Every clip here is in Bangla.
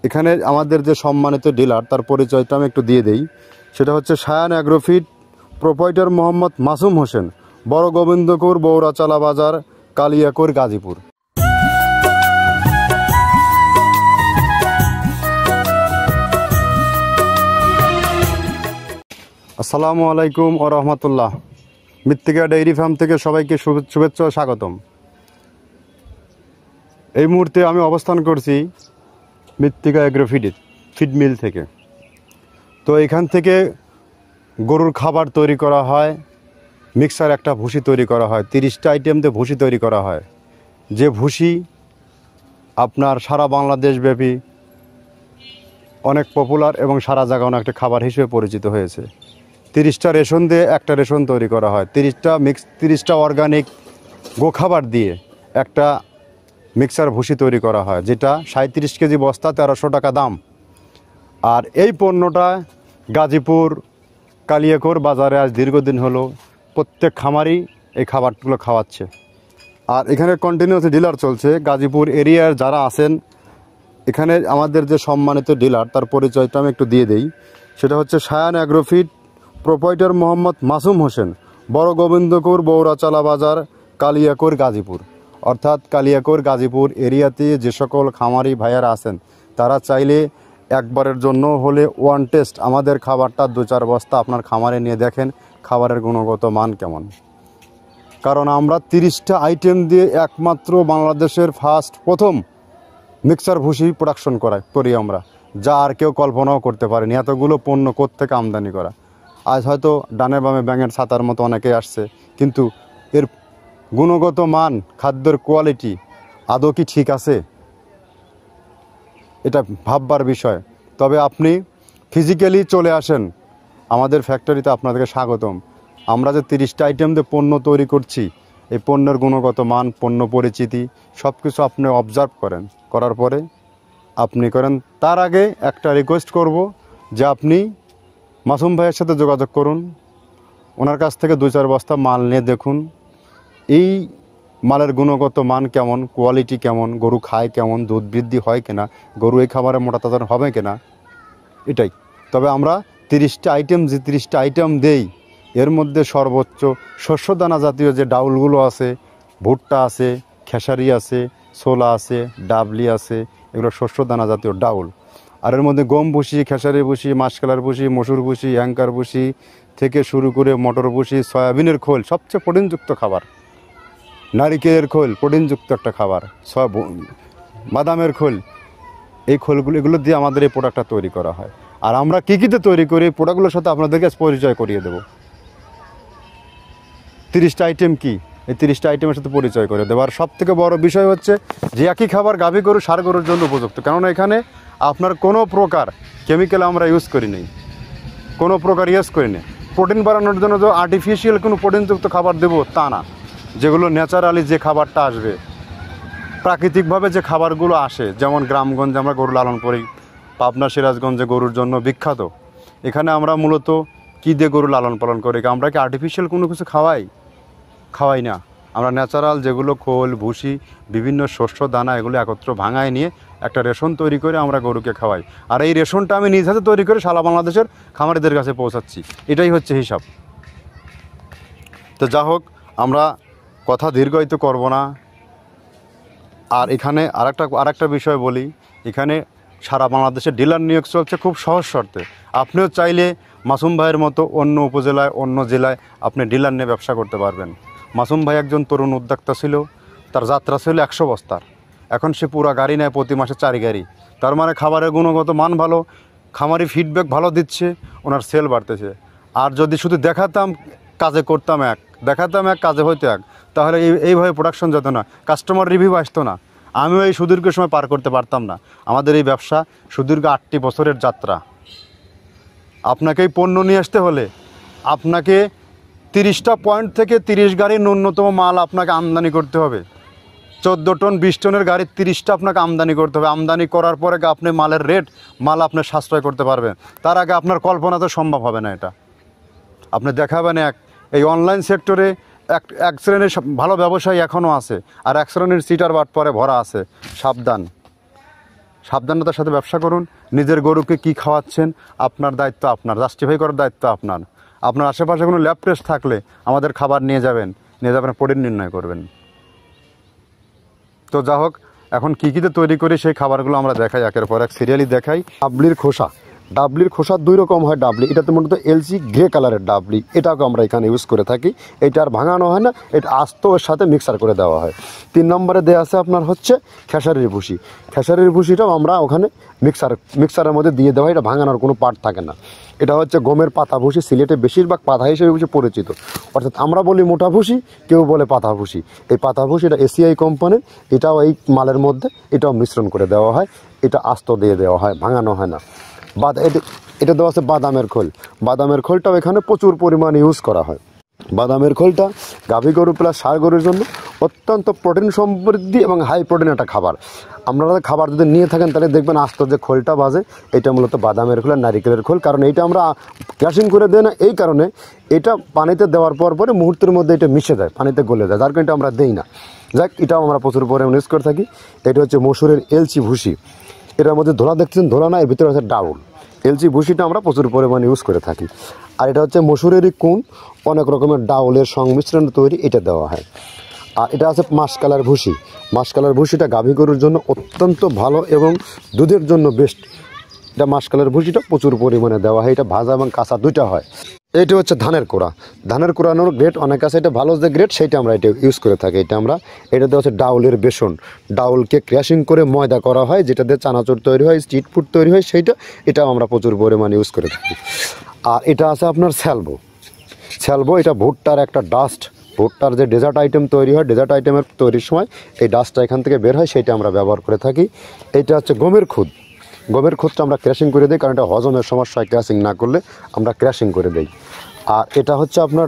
এখানে আমাদের যে সম্মানিত ডিলার তার পরিচয়টা আমি একটু দিয়ে দেই। সেটা হচ্ছে শায়ান অ্যাগ্রোফিড, প্রোপাইটার মোহাম্মদ মাসুম হোসেন, বড় গোবিন্দপুর, বৌরাচালা বাজার, কালিয়াকৈর, গাজীপুর। আসসালামু আলাইকুম ওয়া রাহমাতুল্লাহ। মৃত্তিকা ডেইরি ফার্ম থেকে সবাইকে শুভেচ্ছা ও স্বাগতম। এই মুহূর্তে আমি অবস্থান করছি মৃত্তিকা ফিড মিল থেকে। তো এখান থেকে গরুর খাবার তৈরি করা হয়, মিক্সার একটা ভুসি তৈরি করা হয়, 30টা আইটেম দিয়ে ভুসি তৈরি করা হয়। যে ভুসি আপনার সারা বাংলাদেশ ব্যাপী অনেক পপুলার এবং সারা জায়গায় অনেক একটা খাবার হিসেবে পরিচিত হয়েছে। 30টা রেশন দিয়ে একটা রেশন তৈরি করা হয়, 30টা অর্গানিক গোখাবার দিয়ে একটা মিক্সার ভুসি তৈরি করা হয়, যেটা 37 কেজি বস্তা, 1300 টাকা দাম। আর এই পণ্যটা গাজীপুর কালিয়াকৈর বাজারে আজ দীর্ঘদিন হলো প্রত্যেক খামারই এই খাবারগুলো খাওয়াচ্ছে। আর এখানে কন্টিনিউয়াস ডিলার চলছে গাজীপুর এরিয়ার যারা আছেন। এখানে আমাদের যে সম্মানিত ডিলার তার পরিচয়টা আমি একটু দিয়ে দেই। সেটা হচ্ছে শায়ান অ্যাগ্রোফিড, প্রোপাইটার মোহাম্মদ মাসুম হোসেন, বড় গোবিন্দপুর, বৌরাচালা বাজার, কালিয়াকৈর, গাজীপুর। অর্থাৎ কালিয়াকৈর গাজীপুর এরিয়াতে যে সকল খামারি ভাইয়ারা আছেন তারা চাইলে একবারের জন্য হলে ওয়ান টেস্ট আমাদের খাবারটা 2-4 বস্তা আপনার খামারে নিয়ে দেখেন খাবারের গুণগত মান কেমন। কারণ আমরা 30টা আইটেম দিয়ে একমাত্র বাংলাদেশের প্রথম মিক্সার ভুসি প্রোডাকশন করি আমরা, যা আর কেউ কল্পনাও করতে পারেনি। এতগুলো পণ্য কোত্থেকে আমদানি করা। আজ হয়তো ডানে বামে ব্যাঙের ছাতার মতো অনেকেই আসছে, কিন্তু এর গুণগত মান, খাদ্যের কোয়ালিটি আদৌ কি ঠিক আছে, এটা ভাববার বিষয়। তবে আপনি ফিজিক্যালি চলে আসেন আমাদের ফ্যাক্টরিতে, আপনাদেরকে স্বাগতম। আমরা যে 30টা আইটেম দিয়ে পণ্য তৈরি করছি, এই পণ্যের গুণগত মান, পণ্য পরিচিতি সব কিছু আপনি অবজার্ভ করার পরে আপনি করেন। তার আগে একটা রিকোয়েস্ট করব যে আপনি মাসুম ভাইয়ের সাথে যোগাযোগ করুন, ওনার কাছ থেকে 2-4 বস্তা মাল নিয়ে দেখুন এই মালের গুণগত মান কেমন, কোয়ালিটি কেমন, গরু খায় কেমন, দুধ বৃদ্ধি হয় কিনা, গরু এই খাবারে মোটা তাজা হবে কিনা, এটাই। তবে আমরা 30টা আইটেম দেই, এর মধ্যে সর্বোচ্চ শস্যদানা জাতীয় যে ডাউলগুলো আছে, ভুট্টা আছে, খেসারি আছে, ছোলা আছে, ডাবলি আছে, এগুলো শস্যদানা জাতীয় ডাউল। আর এর মধ্যে গম ভুসি, খেসারি ভুসি, মাসকলার ভুসি, মসুর ভুসি, অ্যাঙ্কার ভুসি থেকে শুরু করে মটর ভুসি, সয়াবিনের খোল সবচেয়ে প্রোটিনযুক্ত খাবার, নারিকেলের খোল প্রোটিনযুক্ত একটা খাবার, বাদামের খোল, এই খোলগুলো এগুলো দিয়ে আমাদের এই প্রোডাক্টটা তৈরি করা হয়। আর আমরা কীতে তৈরি করি এই প্রোডাক্টগুলোর সাথে আপনাদেরকে পরিচয় করিয়ে দেবো। 30টা আইটেম কি, এই 30টা আইটেমের সাথে পরিচয় করে দেবো। আর সবথেকে বড় বিষয় হচ্ছে যে একই খাবার গাভী গরু, ষাঁড় গরুর জন্য উপযুক্ত। কেননা এখানে আপনার কোনো প্রকার কেমিক্যাল আমরা ইউজ করি নেই, কোনো প্রকার ইউজ করি না। প্রোটিন বাড়ানোর জন্য তো আর্টিফিশিয়াল কোনো প্রোটিনযুক্ত খাবার দেবো তা না। যেগুলো ন্যাচারালি যে খাবারটা আসবে, প্রাকৃতিকভাবে যে খাবারগুলো আসে, যেমন গ্রামগঞ্জে আমরা গরু লালন করি, পাবনা সিরাজগঞ্জে গরুর জন্য বিখ্যাত। এখানে আমরা মূলত কী দিয়ে গরু লালন পালন করি? আমরা কি আর্টিফিশিয়াল কোনো কিছু খাওয়াই না। আমরা ন্যাচারাল যেগুলো খোল, ভুসি, বিভিন্ন শস্য দানা, এগুলো একত্র ভাঙায় নিয়ে একটা রেশন তৈরি করে আমরা গরুকে খাওয়াই। আর এই রেশনটা আমি নিজ হাতে তৈরি করে সারা বাংলাদেশের খামারিদের কাছে পৌঁছাচ্ছি, এটাই হচ্ছে হিসাব। তো যা হোক, আমরা কথা দীর্ঘায়িত করব না। আর এখানে আরেকটা বিষয় বলি, এখানে সারা বাংলাদেশে ডিলার নিয়োগ চলছে খুব সহজ শর্তে। আপনিও চাইলে মাসুম ভাইয়ের মতো অন্য উপজেলায়, অন্য জেলায় আপনি ডিলার নিয়ে ব্যবসা করতে পারবেন। মাসুম ভাই একজন তরুণ উদ্যোক্তা ছিল, তার যাত্রা ছিল 100 বস্তার। এখন সে পুরা গাড়ি নেয়, প্রতি মাসে 4 গাড়ি। তার মানে খাবারের গুণগত মান ভালো, খামারি ফিডব্যাক ভালো দিচ্ছে, ওনার সেল বাড়তেছে। আর যদি শুধু দেখাতাম কাজে করতাম এক, কাজে হইতো এক, তাহলে এইভাবে প্রোডাকশন যেত না, কাস্টমার রিভিউ আসতো না, আমিও এই সুদীর্ঘ সময় পার করতে পারতাম না। আমাদের এই ব্যবসা সুদীর্ঘ 8টি বছরের যাত্রা। আপনাকে এই পণ্য নিয়ে আসতে হলে আপনাকে 30টা পয়েন্ট থেকে 30 গাড়ি ন্যূনতম মাল আপনাকে আমদানি করতে হবে। 14 টন 20 টনের গাড়ি 30টা আপনাকে আমদানি করতে হবে। আমদানি করার পরে আপনি মালের মাল আপনি সাশ্রয় করতে পারবেন। তার আগে আপনার কল্পনা তো সম্ভব হবে না। এটা আপনি দেখাবেন এই অনলাইন সেক্টরে এক শ্রেণীর ভালো ব্যবসায়ী এখনও আছে, আর এক শ্রেণীর সিটার বাট পরে ভরা আছে। সাবধান, সাবধানতার সাথে ব্যবসা করুন। নিজের গরুকে কি খাওয়াচ্ছেন আপনার দায়িত্ব, আপনার জাস্টিফাই করার দায়িত্ব আপনার। আপনার আশেপাশে কোনো ল্যাব টেস্ট থাকলে আমাদের খাবার নিয়ে যাবেন প্রোটিন নির্ণয় করবেন। তো যা হোক, এখন কী কীতে তৈরি করি সেই খাবারগুলো আমরা দেখাই, একের পর এক সিরিয়ালি দেখাই। ডাবলির খোসা, ডাবলির খোসা 2 রকম হয় ডাবলি, এটাতে মূলত এলচি গ্রে কালারের ডাবলি, এটাকে আমরা এখানে ইউজ করে থাকি। এটা আর ভাঙানো হয় না, এটা আস্ত ওর সাথে মিক্সার করে দেওয়া হয়। 3 নম্বরে দেওয়া আছে আপনার হচ্ছে খেসারির ভুসি। খেসারির ভুসিটাও আমরা ওখানে মিক্সারের মধ্যে দিয়ে দেওয়া হয়, এটা ভাঙানোর কোনো পার্ট থাকে না। এটা হচ্ছে গমের পাতা ভুসি, সিলেটে বেশিরভাগ পাতা হিসেবে পরিচিত, অর্থাৎ আমরা বলি মোটা ভুসি, কেউ বলে পাতা ভুসি। এই পাতা ভুসি এটা এসিআই কোম্পানির, এটাও এই মালের মধ্যে এটাও মিশ্রণ করে দেওয়া হয়, এটা আস্ত দিয়ে দেওয়া হয়, ভাঙানো হয় না। এটা দেওয়া আছে বাদামের খোল। বাদামের খোলটাও এখানে প্রচুর পরিমাণে ইউজ করা হয়। বাদামের খোলটা গাভী গরু প্লাস ষাঁড় গরুর জন্য অত্যন্ত প্রোটিন সমৃদ্ধি এবং হাই প্রোটিন একটা খাবার। আপনারা খাবার যদি নিয়ে থাকেন তাহলে দেখবেন আস্ত যে খোলটা বাজে, এটা মূলত বাদামের খোল আর নারিকেলের খোল। কারণ এইটা আমরা ক্রাশিং করে দেয় না, এই কারণে এটা পানিতে দেওয়ার পরে মুহূর্তের মধ্যে এটা মিশে যায়, পানিতে গলে যায়, যার কারণে এটা আমরা দেই না। যাক, এটাও আমরা প্রচুর পরিমাণে ইউজ করে থাকি। এটা হচ্ছে মসুরের এলচি ভুসি, এটার মধ্যে ধোলা দেখছেন, ধোলা না, এর ভিতরে হচ্ছে ডাউল। এলচি ভুসিটা আমরা প্রচুর পরিমাণে ইউজ করে থাকি। আর এটা হচ্ছে মসুরেরই কুন, অনেক রকমের ডাউলের সংমিশ্রণ তৈরি, এটা দেওয়া হয়। আর এটা আছে মাসকালার ভুসি। মাসকালার ভুসিটা গাভী গরুর জন্য অত্যন্ত ভালো এবং দুধের জন্য বেস্ট। এটা মাসকালার ভুসিটা প্রচুর পরিমাণে দেওয়া হয়, এটা ভাজা এবং কাঁচা দুইটা হয়। এটা হচ্ছে ধানের কোড়া। ধানের কোড়ানোর গ্রেড অনেক আছে, এটা ভালো যে গ্রেড সেইটা আমরা এটা ইউজ করে থাকি। এটা দেওয়া হচ্ছে ডাউলের বেসন। ডাউলকে ক্র্যাশিং করে ময়দা করা হয়, যেটা দিয়ে চানাচুর তৈরি হয়, স্ট্রিট ফুড তৈরি হয়, এটাও আমরা প্রচুর পরিমাণে ইউজ করে থাকি। আর এটা আছে আপনার স্যালবো। এটা ভুট্টার একটা ডাস্ট, ভুট্টার যে ডেজার্ট আইটেম তৈরি হয়, ডেজার্ট আইটেমের তৈরির সময় এই ডাস্টটা এখান থেকে বের হয়, সেইটা আমরা ব্যবহার করে থাকি। এটা হচ্ছে গমের খুদ। গমের খুদটা আমরা ক্র্যাশিং করে দিই, কারণ এটা হজমের সমস্যা হয়, ক্র্যাশিং না করলে আমরা ক্র্যাশিং করে দিই। আর এটা হচ্ছে আপনার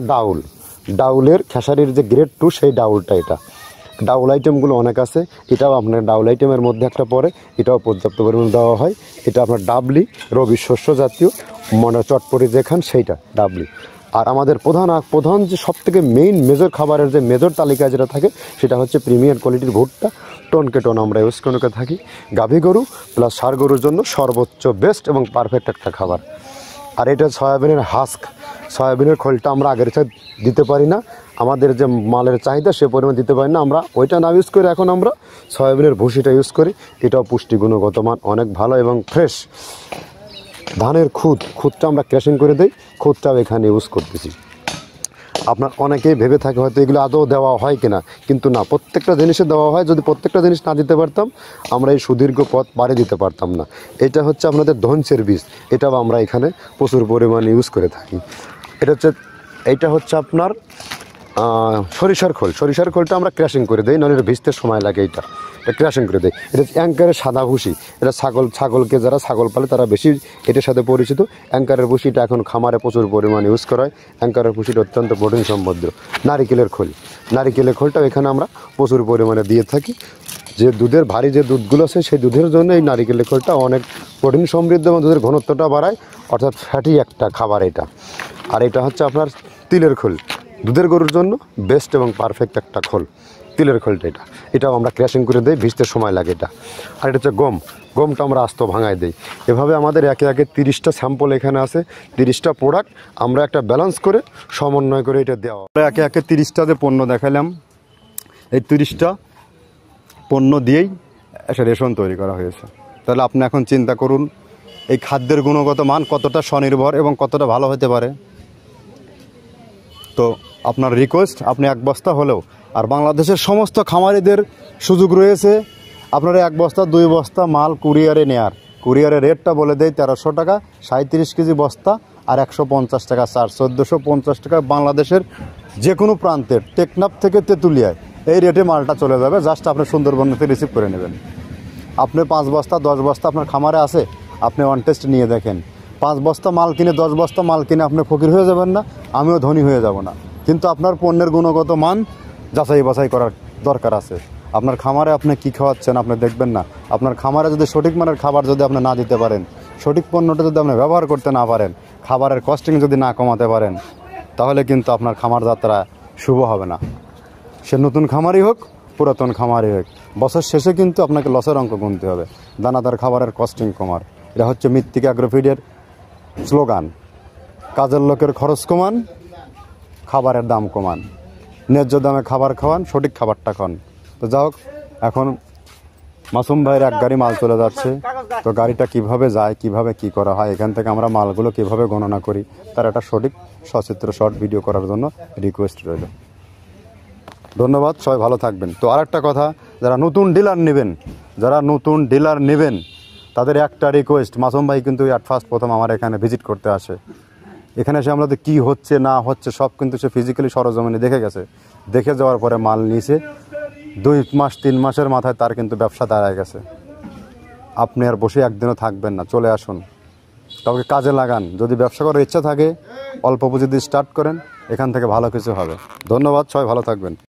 ডাউলের খেসারির যে গ্রেড 2 সেই ডাউলটা। এটা ডাউল আইটেমগুলো অনেক আছে, এটাও আপনার ডাউল আইটেমের মধ্যে একটা পড়ে, এটাও পর্যাপ্ত পরিমাণ দেওয়া হয়। এটা আপনার ডাবলি, রবি শস্য জাতীয় চটপটি যেখান সেইটা ডাবলি। আর আমাদের প্রধান যে সবথেকে মেজর খাবারের যে মেজর তালিকায় যেটা থাকে সেটা হচ্ছে প্রিমিয়ার কোয়ালিটির ভুট্টা, টনকে টন আমরা ইউজ করে থাকি। গাভী গরু প্লাস ষাঁড় গরুর জন্য সর্বোচ্চ বেস্ট এবং পারফেক্ট একটা খাবার। আর এটা সয়াবিনের হাস্ক, সয়াবিনের খোলটা আমরা আগের সাথে দিতে পারি না, আমাদের যে মালের চাহিদা সে পরিমাণ দিতে পারি না, আমরা ওইটা না ইউজ করে এখন আমরা সয়াবিনের ভুসিটা ইউজ করি। এটাও পুষ্টি গুণগত মান অনেক ভালো এবং ফ্রেশ। ধানের খুদটা আমরা ক্র্যাশিং করে দিই, খুদটাও এখানে ইউজ করতেছি। আপনার অনেকেই ভেবে থাকে হয়তো এগুলো আদৌ দেওয়া হয় কিনা, কিন্তু না, প্রত্যেকটা জিনিসে দেওয়া হয়। যদি প্রত্যেকটা জিনিস না দিতে পারতাম আমরা এই সুদীর্ঘ পথ পাড়ি দিতে পারতাম না। এটা হচ্ছে আপনাদের ধনসের বীজ, এটাও আমরা এখানে প্রচুর পরিমাণে ইউজ করে থাকি। এইটা হচ্ছে আপনার সরিষার খোলটা আমরা ক্র্যাশিং করে দিই, নাহলে এটা ভিজতে সময় লাগে। এটা ক্র্যাশিং করে দেয়। এটা অ্যাঙ্কারের সাদা ভুসি, এটা ছাগলকে যারা ছাগল পালে তারা বেশি এটার সাথে পরিচিত। অ্যাঙ্কারের ভুসিটা এখন খামারে প্রচুর পরিমাণে ইউজ করা হয়। অ্যাঙ্কারের ভুসিটা অত্যন্ত প্রোটিন সমৃদ্ধ। নারিকেলের খোলটাও এখানে আমরা প্রচুর পরিমাণে দিয়ে থাকি। যে দুধের ভারী যে দুধগুলো আছে সেই দুধের জন্য এই নারিকেলের খোলটা অনেক প্রোটিন সমৃদ্ধ এবং দুধের ঘনত্বটা বাড়ায়, অর্থাৎ ফ্যাটি একটা খাবার এটা। আর এটা হচ্ছে আপনার তিলের খোল, দুধের গরুর জন্য বেস্ট এবং পারফেক্ট একটা খোল, তিলের খোলটা। এটাও আমরা ক্র্যাশিং করে দিই, ভিজতে সময় লাগে এটা। আর এটা হচ্ছে গমটা আমরা আস্ত ভাঙায় দিই। এভাবে আমাদের একে 30টা স্যাম্পল এখানে আছে, 30টা প্রোডাক্ট আমরা একটা ব্যালেন্স করে সমন্বয় করে এটা দেওয়া। একে 30টা যে পণ্য দেখালাম, এই 30টা পণ্য দিয়েই একটা রেশন তৈরি করা হয়েছে। তাহলে আপনি এখন চিন্তা করুন এই খাদ্যের গুণগত মান কতটা স্বনির্ভর এবং কতটা ভালো হতে পারে। তো আপনার রিকোয়েস্ট, আপনি 1 বস্তা হলেও, আর বাংলাদেশের সমস্ত খামারিদের সুযোগ রয়েছে আপনারা 1 বস্তা 2 বস্তা মাল কুরিয়ারে নেয়ার। কুরিয়ারের রেটটা বলে দেয় 1300 টাকা, 37 কেজি বস্তা আর 150 টাকা চার্জ, 1450 টাকা। বাংলাদেশের যে কোনো প্রান্তের, টেকনাফ থেকে তেঁতুলিয়ায় এই রেটে মালটা চলে যাবে। জাস্ট আপনি সুন্দরবন থেকে রিসিভ করে নেবেন। আপনি 5 বস্তা 10 বস্তা আপনার খামারে আছে, আপনি ওয়ান টেস্ট নিয়ে দেখেন। 5 বস্তা মাল কিনে 10 বস্তা মাল কিনে আপনি ফকির হয়ে যাবেন না, আমিও ধনী হয়ে যাব না। কিন্তু আপনার পণ্যের গুণগত মান যাচাই বাছাই করার দরকার আছে। আপনার খামারে আপনি কী খাওয়াচ্ছেন আপনি দেখবেন না। আপনার খামারে যদি সঠিক মানের খাবার যদি আপনি না দিতে পারেন, সঠিক পণ্যটা যদি আপনি ব্যবহার করতে না পারেন, খাবারের কস্টিং যদি না কমাতে পারেন, তাহলে কিন্তু আপনার খামার যাত্রা শুভ হবে না। সে নতুন খামারই হোক, পুরাতন খামারই হোক। বছর শেষে কিন্তু আপনাকে লসের অঙ্ক গুনতে হবে। দানাদার খাবারের কস্টিং কমার, এটা হচ্ছে মৃত্তিকা অ্যাগ্রোফিডের স্লোগান। কাজের লোকের খরচ কমান, খাবারের দাম কমান, ন্যায্য দামে খাবার খাওয়ান, সঠিক খাবারটা খান। তো যাই হোক, এখন মাসুম ভাইয়ের এক গাড়ি মাল চলে যাচ্ছে। তো গাড়িটা কিভাবে যায়, কিভাবে কি করা হয়, এখান থেকে আমরা মালগুলো কিভাবে গণনা করি, তার একটা সঠিক সচিত্র শর্ট ভিডিও করার জন্য রিকোয়েস্ট রইল। ধন্যবাদ, সবাই ভালো থাকবেন। তো আরেকটা কথা, যারা নতুন ডিলার নেবেন তাদের একটা রিকোয়েস্ট, মাসুম ভাই কিন্তু ফার্স্ট প্রথম আমার এখানে ভিজিট করতে আসে। এখানে এসে আমাদের কী হচ্ছে না হচ্ছে সব কিন্তু সে ফিজিক্যালি সরজমিনে দেখে গেছে। দেখে যাওয়ার পরে মাল নিয়েছে, 2 মাস 3 মাসের মাথায় তার কিন্তু ব্যবসা দাঁড়ায় গেছে। আপনি আর বসে একদিনও থাকবেন না, চলে আসুন, কাউকে কাজে লাগান। যদি ব্যবসা করার ইচ্ছা থাকে, অল্প পুঁজি দিয়ে স্টার্ট করেন, এখান থেকে ভালো কিছু হবে। ধন্যবাদ, সবাই ভালো থাকবেন।